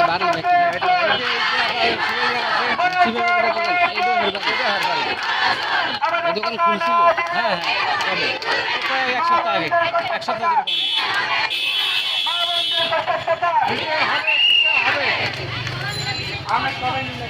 বাড়ি নাকি এই দোকান খুলছিল? হ্যাঁ হ্যাঁ কবে প্রায় এক সপ্তাহ আগে এক সপ্তাহ যেরকম হবে হবে। আমরা সবাই মিলে